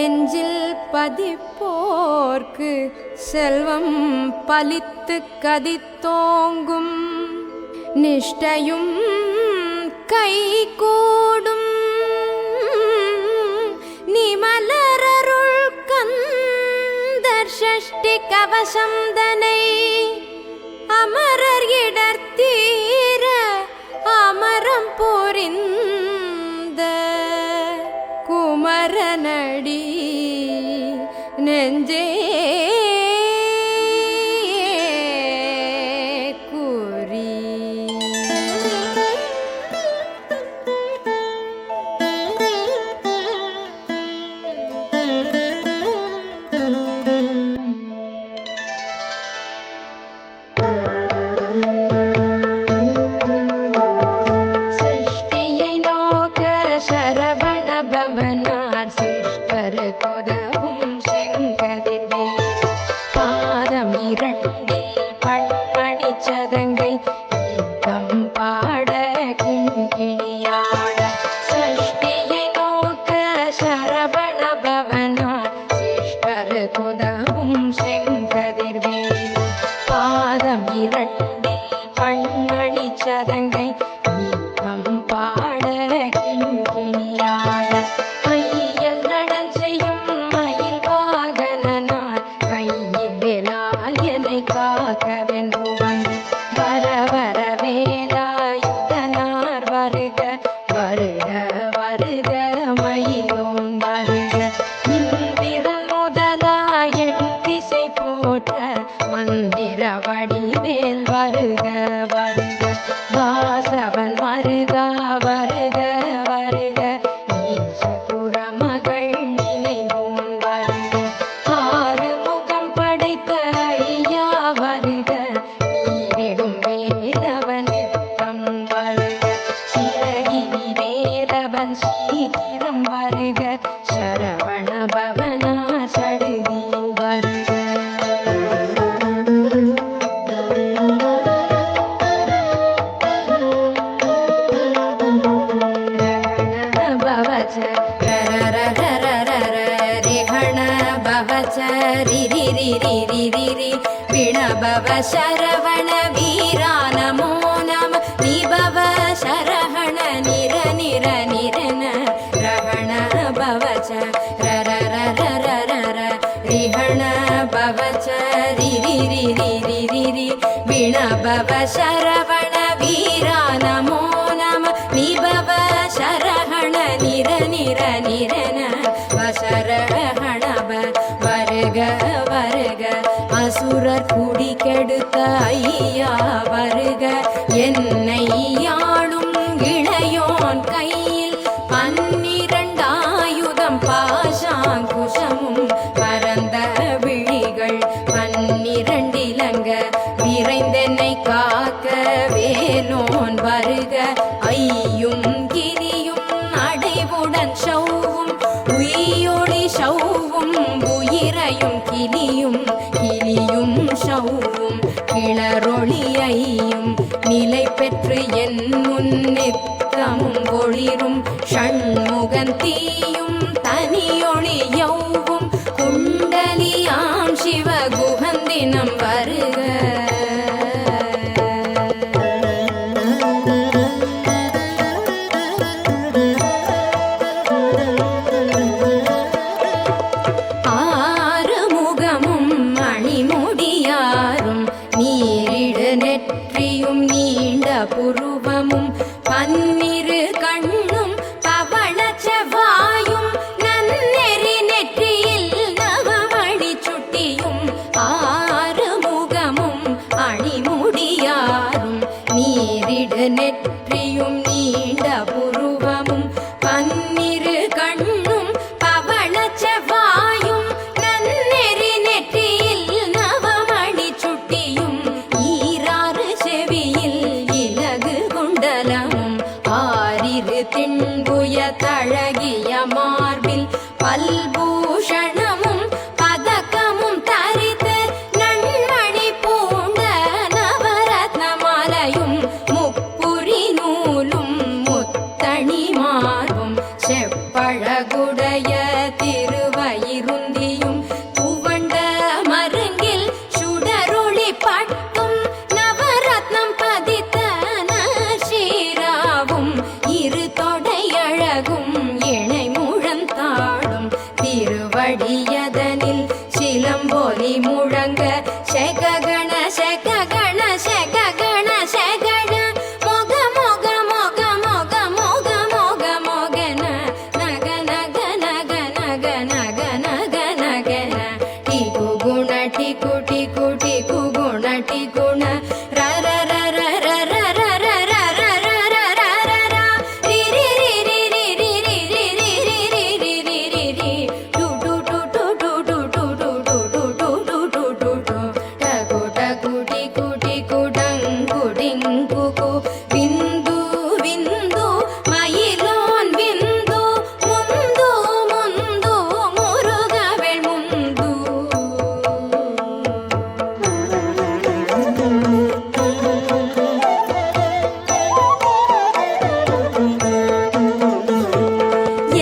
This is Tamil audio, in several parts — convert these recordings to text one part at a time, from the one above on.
நெஞ்சில் பதிப்போர்க்கு செல்வம் பலித்து கதித்தோங்கும் நிஷ்டையும் கைகூடும் நிமலரருள் கந்தர் ஷஷ்டி கவசம் தனை அமரர் இடர்த்தீர அமரம் புரிந்த குமரனடி நெஞ்சே शरवण वीरा नमो नम निभव शरहण निर निर निरन रवण भवच रर रर रर रर रिहण भवच रि रि रि रि रि रि रि वीण भव शरवण वीरा नमो नम निभव शरहण निर निर निरन वशरहण वर्ग वर्ग அசுரர் குடி கெடுத்த ஐயா வருக என்னை யாழும் இளையோன் கையில் 12 ஆயுதம் பாசாங்குஷமும் பரந்த விழிகள் 12 இலங்க விரைந்தென்னை காக்க வேலோன் வருக ஐயும் கிரியும் அடைவுடன் சௌவும் உயிரொளி சௌவும் உயிரையும் கிளியும் கிளியும் சௌவும் கிளரொளியையும் நிலை பெற்று என் முன்னித்தமும் ஒளிரும் ஷண்முகன் தீயும் தனியொளி யௌவும் குண்டலியாம் சிவகுகந்தினம் வருக புருவமும் 12 கண்ணும் பவளச்சவாயும் நன்னெறி நெற்றியில் நவமணி சுட்டியும் 6 முகமும் அணிமுடியாரும் நீரிடு நெற்றியும் நீண்ட புருவமும் 12 கண்ணும் பவளச்சவாயும் நன்னெறி நெற்றியில் நவமணி சுட்டியும் 6 செவியில் திண்புய தழகிய மார்பில் பல்பூஷணமும் பதக்கமும் தரித்து நன்மணி பூண்ட நவரத்ன மாலையும் முப்புரி நூலும் முத்தணி மார்பும் செப்பழகுட வடியதனில் சிலம்பொலி முழங்க செககண செககண செககண செகண மொக மொக மொக மொக மொக மொக மொகன நக நக நக நக நக நக நகன டிகு குண டிகு டிகு டிகு குண டிகுண ர ர ர ர ர ர ர ர ர ர ர ர ர ர ர ரி ரி ரி ரி ரி ரி ரி ரி ரி ரி ரி ரி ரி ரி ரி டு டு டு டு டு டு டு டு டு டு டு டு டு டு டு டகு டகு டிகு டிகு டங்கு டிங்கு கு விந்து விந்து மயிலோன் விந்து முந்து முந்து முருகவேள் முந்து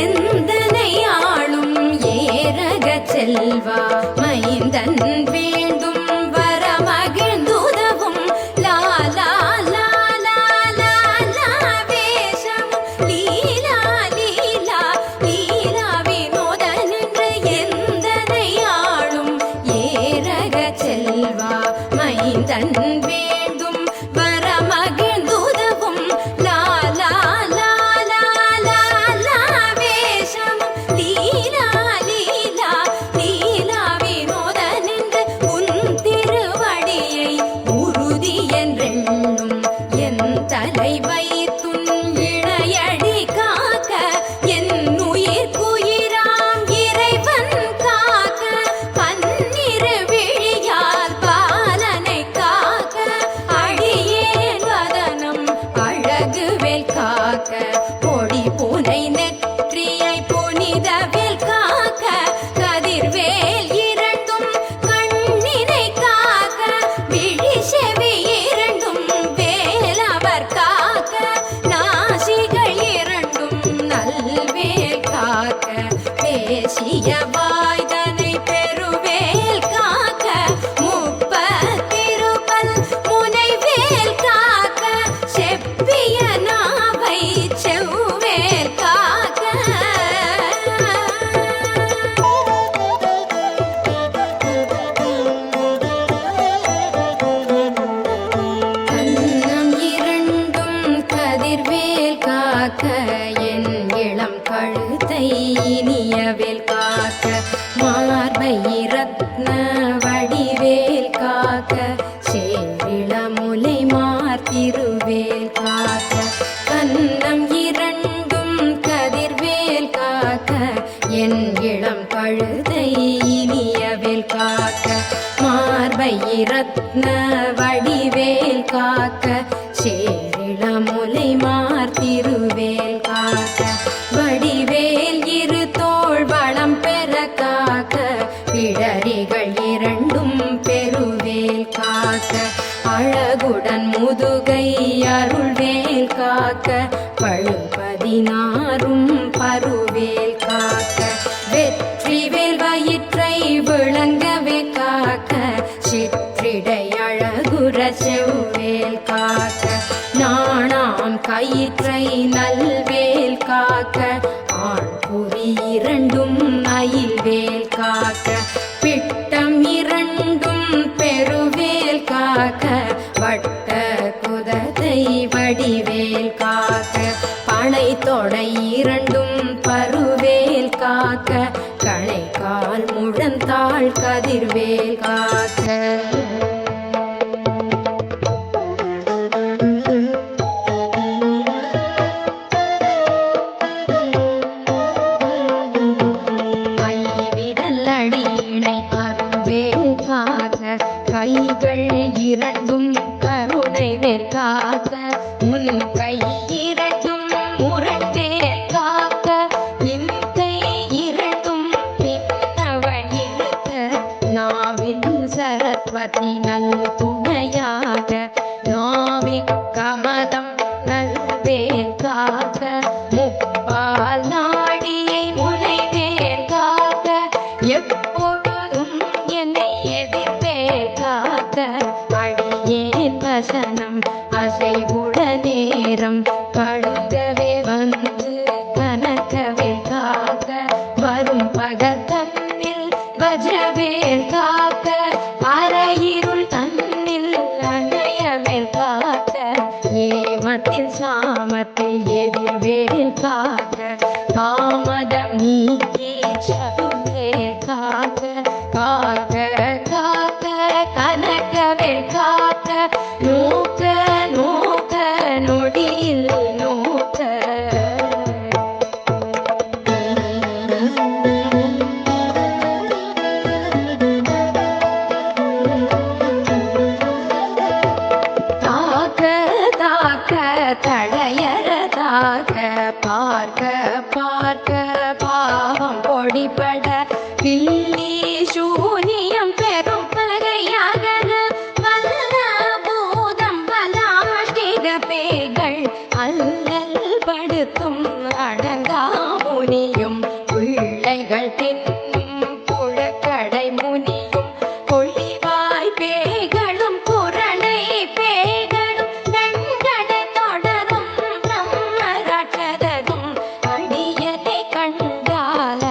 எந்தனை ஆளும் ஏரகச் செல்வா மைந்தன் வேண்டும் வரமகிழ்ந்துதவும் லாலா லாலா லாலா வேஷமும் லீலா லீலா லீலா வினோதன் என்று எந்தனை ஆளும் ஏரகச் செல்வா மைந்தன் வேண்டும் வரமகிழ்ந்துதவும் லாலா லாலா லாலா வேஷமும் லீலா லீலா லீலா வினோதன் என்று உன் திருவடியை உறுதி என்றெண்ணும் என் தலை வைத்துன் இணையடி காக்க என் உயிர்க்குயிராம் இறைவன் காக்க பன்னிரு விழியால் பாலனை காக்க அடியேன் வதனம் அழகுவேல் காக்க பொடி பூனை நெற்றியை புனிதவேல் காக்க கதிர்வேல் இரண்டும் கண்ணினை காக்க விழி செவி இரண்டும் வேலவர் காக்க நாசிகள் இரண்டும் நல்வேல் காக்க பேசிய வாய்தனை பெருவேல் காக்க முப்பத்திருபல் முனைவேல் காக்க செப்பிய நாவை செவ்வேல் காக்க கன்னம் இரண்டும் கதிர்வேல் காக்க என் இளம் கழுத்தை இனியவேல் காக்க மார்பை ரத்ன வடிவேல் காக்க சேரிளமுலை மார்த்திருவேல் காக்க கன்னம் இரண்டும் கதிர்வேல் காக்க என் இளம் கழுதை இனியவேல் காக்க மார்பை ரத்ன வடிவேல் காக்க சேரிளமுலை மார்த்திருவேல் காக்க வடிவேல் இரு தோள் வளம் பெற காக்க பிடரிகள் இரண்டும் பெருவேல் காக்க அழகுடன் முதுகை அருள்வேல் காக்க பழுபதினாரும் பருவேல் காக்க வெற்றிவேல் வயிற்றை விளங்கவே காக்க சிற்றிடை அழகுற செவ்வேல் காக்க நாணாம் கயிற்றை நல்வேல் காக்க ஆண் புரி இரண்டும் அயில்வேல் காக்க பிட்டம் இரண்டும் பெருவேல் காக்க வட்ட குதத்தை வடிவேல் காக்க பனை தொடை இரண்டும் பருவேல் காக்க கணைக்கால் முழந்தாள் கதிர்வேல் காக்க கைவிரல் அடியினை அருவேல் காக்க கைகள் இரண்டும் கருணை வேல் காக்க முன் கை இரண்டும் முரண்டேல் காக்க இன்கை இரண்டும் பின்னவள் இழுக்க நாவில் சரஸ்வதி நல் துணையாக நாவிக் கமதம் நல்வேல் காக்க முப்பால் நாடியை முனைவேல் காக்க எப்பொழுதும் என்னை எதிர்வேல் காக்க அடியேன் வசனம் அசைவுட நேரம் கழுகவே வந்து கனகவே காக்க வரும் பகத்தன் நீக்கே சொல்லே காக்க காக்க காக்க கனகவே காக்க நோக்க நோக்க நொடியில் நோக்க தடையறதாக பார்க்க பார்க்க பாவம் பொடிபட பில்லி சூனியம் பெரும் பகையாக வல்ல பூதம் பலாஷ்டிக பேய்கள் அல்லல் படுத்தும் அடங்கா முனியும் பிள்ளைகள் தின்னும் புழக்கடை முனியும் கொள்ளிவாய் பேய்களும் புரணை பேய்களும் வெண்கடை தொடரும் பிரம்மராட்சதரும் அடியனை கண்டால்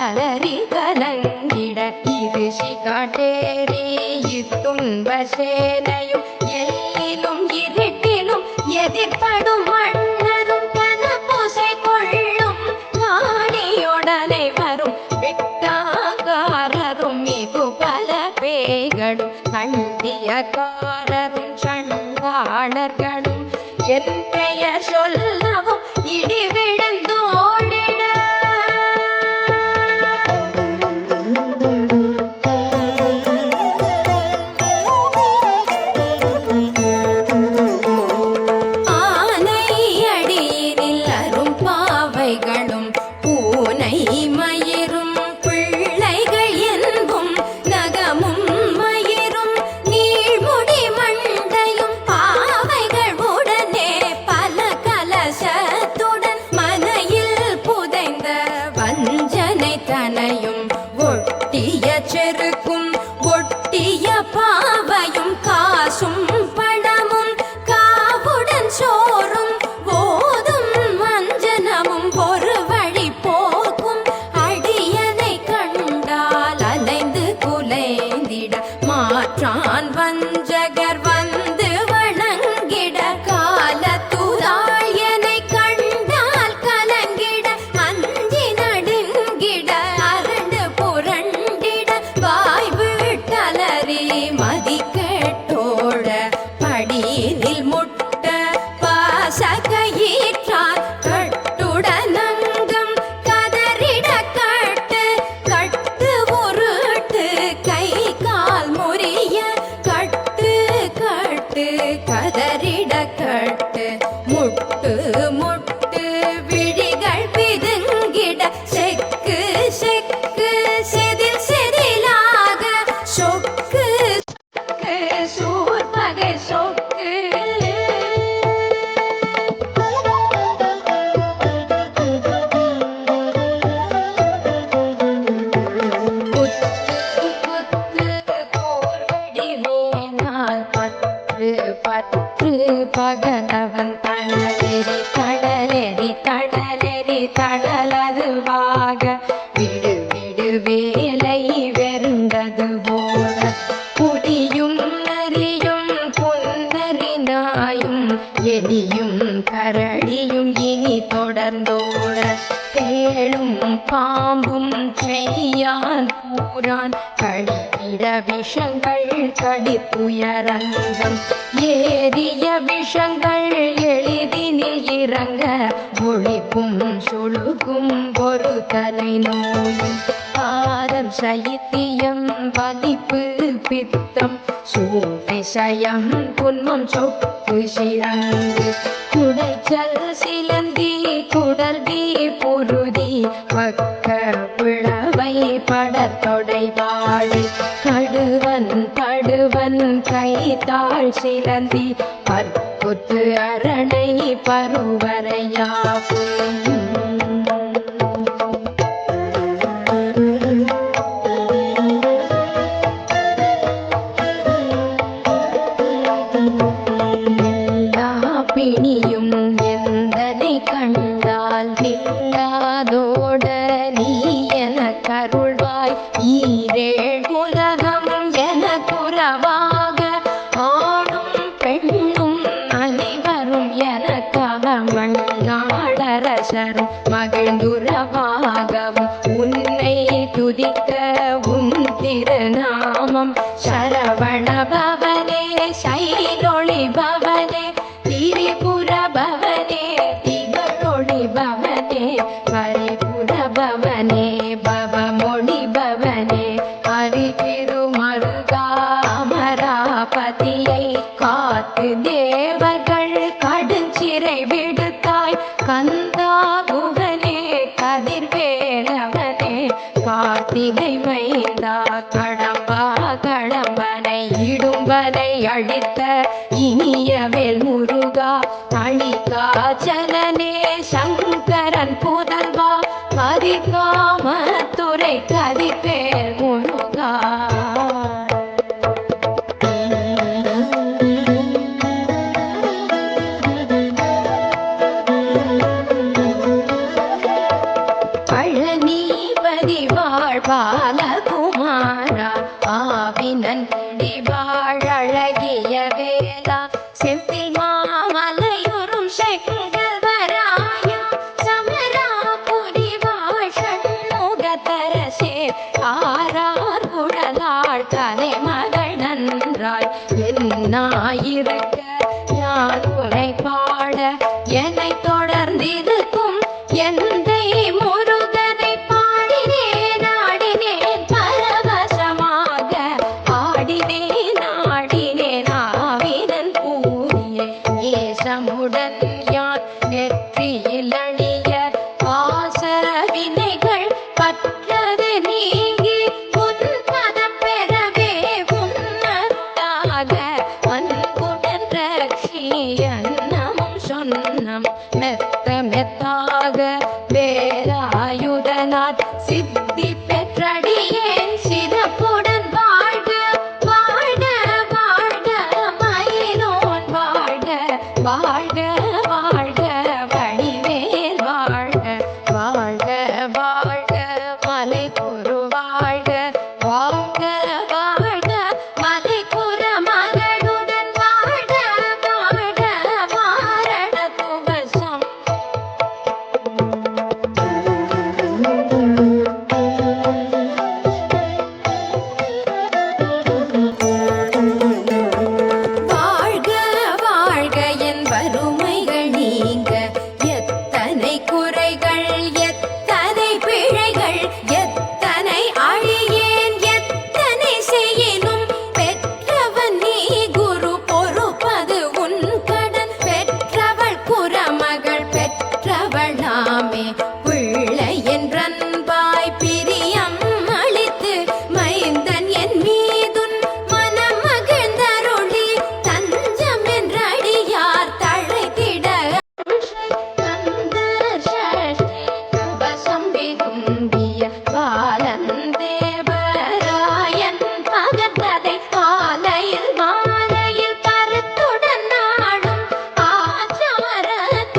அலறி கலங்கிட இது சிகாட்டேரி இத்துன்ப சேனையும் எல்லிலும் இருட்டிலும் எதிர்படும் மன்னரும் கனப்பூசை கொள்ளும் வாணியுடனே வரும் விட்டாகாரரும் மிகு பல பேய்களும் கண்டியக்காரரும் சண்டாளர்களும் என் பெயர் சொல்லவும் இடி விழுந்தோடிட ஆனை அடியினில் அரும் பாவைகளும் பூனை மயிரும் பிள்ளைகள் என்பும் நகமும் மயிரும் நீழ்முடி மண்டையும் பாவைகள் உடனே பல கலசத்துடன் மனையில் புதைந்த வஞ்சனை தனையும் ஒட்டிய செருக்கும் ஒட்டிய பாவையும் காசும் பணமும் காவுடன் சோறும் போதும் வஞ்சனமும் ஒரு வழி போக்கும் அடியனை கண்டால் அலைந்து குலைந்திட மாற்றான் வஞ்சகர் வந்து வணங்கிட காலத்துதாள் என்னை கண்டால் கலங்கிட அஞ்சி நடுங்கிட அரண்டு புரண்டிட வாய் விட்டலறி மதி கெட்டோட படியினில் முட்ட பாசகையிற்றால் கட்டுடனங்கம் கதறிட கட்டு கட்டு உருட்டு கை கால் முறிய கட்டு கட்டு கதறிட கட்டு முட்டு முட்டு விழிகள் பிதுங்கிட செக்கு செக்கு செதில் செதிலாக சொக்கு சொக்கு சூர்பகை சொக்கு பற்று பகலவன் தடலெறி தடலெறி தடலெறி தடலதுவாக விடு விடு வேலை வெறுந்தது போல புலியும் நரியும் புன்னரினாயும் எலியும் கரடியும் இனி தொடர்ந்தோட தேளும் பாம்பும் செய்யான் பூரான் கடிவிட விஷங்கள் கடித்துயரங்கம் ஏறிய விஷங்கள் எளிதினில் இறங்க ஒழிப்பும் சுழுகும் ஒரு தலை நோயும் பாரம் சைத்தியம் வலிப்பு பித்தம் சூமை சயம் புன்மம் சொக்கு சிறங்கு குடைச்சல் சிலந்தி குடல்வி பொருதி பக்க பிளவை படத்தொடை வாழை கடுவன் படுவன் கைத்தாள் சிலந்தி பற்புத்து அரணை பருவரையாகும் பிணியும் எந்தனை கண்டால் நில்லாதோட நீ என கருள்வாய் ஈரேழ் உலகம் என குறவாக ஆணும் பெண்ணும் அனைவரும் எனக்காக மண்ணாடரசரும் மகிழ்ந்துறவாகவும் துதிக்க உன் திருநாமம் சரவண பவனே சைலொளி பவனே திரிபுர பவனே திகழொளி பவனே பரிபுர பவனே பவமொழி பவனே ஹரி திருமருகா அமராபதியை காத்து தேவர்கள் கடுஞ்சிறை விடுத்தாய் கந்தா குகனே கதிர்வேலவனே கார்த்திகை மைந்தா கடம்பா கடம்பனை இடும்பனை அழித்த இனியவேல் முருகா அழிகாச்சலனே சங்கரன் புதல்வா கதிர்காமத்துறை கதிர்வேல் முருகா பழனிபதி வாழ்பாலகுமாரா ஆவினன் குடி வாழகிய வேலா செந்தில் மாமலையுறும் செங்கல்வராயா சமராபுரி வாழ் சண்முகத்தரசே ஆரார் குழலாள் தலை மகள் நன்றாய் என்னாயிருக்க நான் உனை பாட என்னை தொடர்ந்திருக்கும் எந்தை முருகனை பாடினேன் ஆடினேன் பரவசமாக ஆடினேன் ஆடினேன் ஆவினன் கூறிய ஏசமுடன் யான் நெற்றியில் அணிய ஆச வினைகள் பற்றது நீங்கி உன் பதம் பெறவே உன்னத்தாக அன்புடன் ரட்சி அன்னமும் சொன்னம் மெத்த மெத்தாக வேலாயுதனார் சித்தி பெற்றடியேன் சிறப்புடன் வாழ்க வாழ்க வாழ்க மயிலோன் வாழ்க வாழ்க வாழ்க வடிவேல் வாழ்க வாழ்க வாழ்க மலை குரு வாழ்க வாழ்க வாழ்க மலை குர மகளுடன் வாழ்க வாழ்க மாரண துவசம் வாழ்க வாழ்க என் வறுமைகள் நீங்க எத்தனை குறைகள் எத்தனை பிழைகள் எத்தனை அழியேன் எத்தனை செய்யினும் பெற்றவன் நீ குரு பொறுப்பது உன் கடன் பெற்றவள் குறமகள் பெற்றவள் நாமே பிள்ளை என்றன்பாய் பிரியம் அளித்து மைந்தன் என் மீதுன் மனம் மகிழ்ந்தருளி தஞ்சம் என்றடியார் தழைத்திட கவசம்பிகும்பிய பாலன் தேவராயன் பகத்ததை ஆலையில் மாலையில் கருத்துடன் நாடும் ஆச்சாரத்துடன்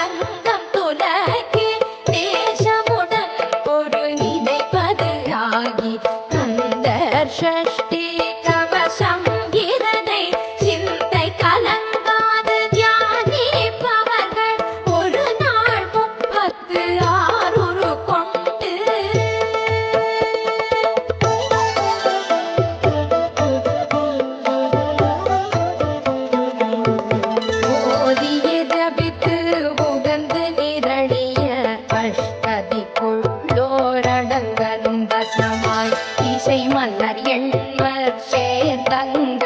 அங்கம் துலக்கி தேசமுடன் ஒரு நினைப்பது ஆகி கந்தர் ஷஷ்டி கவசம் இரனை சிந்தை கலங்காது தியானிப்பவர்கள் ஒரு நாள் 36 கொண்டு ஓதிய ஜபித்து உகந்து நிரடிய அஷ்டதி கொள்ளோரடங்கனும் தசமாய் இசை மன்னர் எண்மர் சேர்ந்தங்கருளுவர்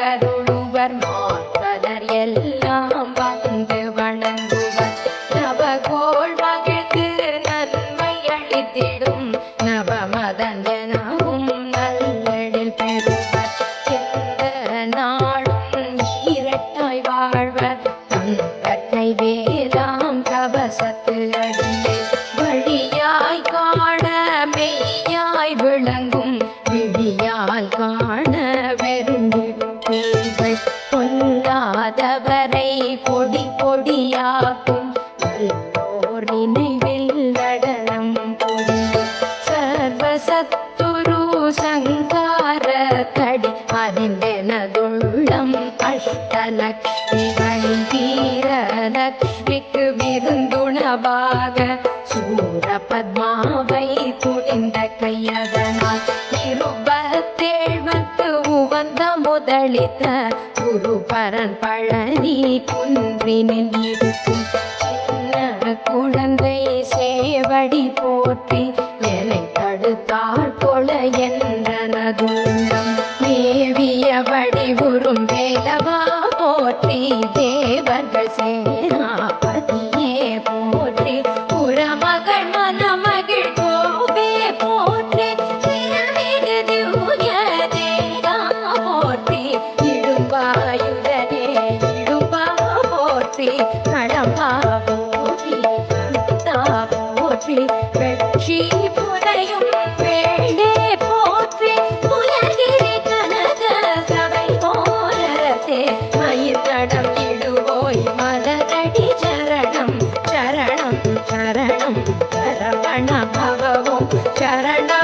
மாற்றனர் எல்லாம் வந்து வணங்குவர் நவகோள் மகிழ்ந்து நன்மை அளித்திடும் நவமதன் எனவும் நல்லெழில் பெறுவர் எந்த நாளும் இரட்டாய் வாழ்வர் தங்கத்தை வேளாம் கவசத்து அடியே வழியாய் காண மெய்யாய் விளங்கும் விழியால் காண வெறுண்டிடும் பேய்கள் பொல்லாதவரை பொடி பொடியாக்கும் நல்லோர் நினைவில் நடனம் புரியும் சர்வசத்துரு சங்கார தடி அறிந்தெனதுள்ளம் அஷ்டலக்ஷ்மிகள் வீரலக்ஷ்மிக்கு விருந்துணவாக சூர பத்மாவை துணிந்த கையத வைத்த குரு பரன் பழனி குன்றினில் இருக்கும் சின்ன குழந்தை சேவடி போற்றி என்னை தடுத்தார் கொல என்றனதுள்ளம் மேவிய வடிவுறும் வேலவா போற்றி தேவர்கள் சேனாபதியே போற்றி புறமகள் மணமகிழ் கோவே போற்றி சிறமிகு திவ்ய தேகா போற்றி இடும்பாயுடனே இடும்பா போற்றி கடம்பா போற்றி கந்தா போற்றி வெற்றி புதையும் வேளே போற்றி புயகிரி கனக சபை போரத்தே மயிர்தடம் இடுவோய் மலரடி சரணம் சரணம் சரணம் சரவண பவவும் சரணம்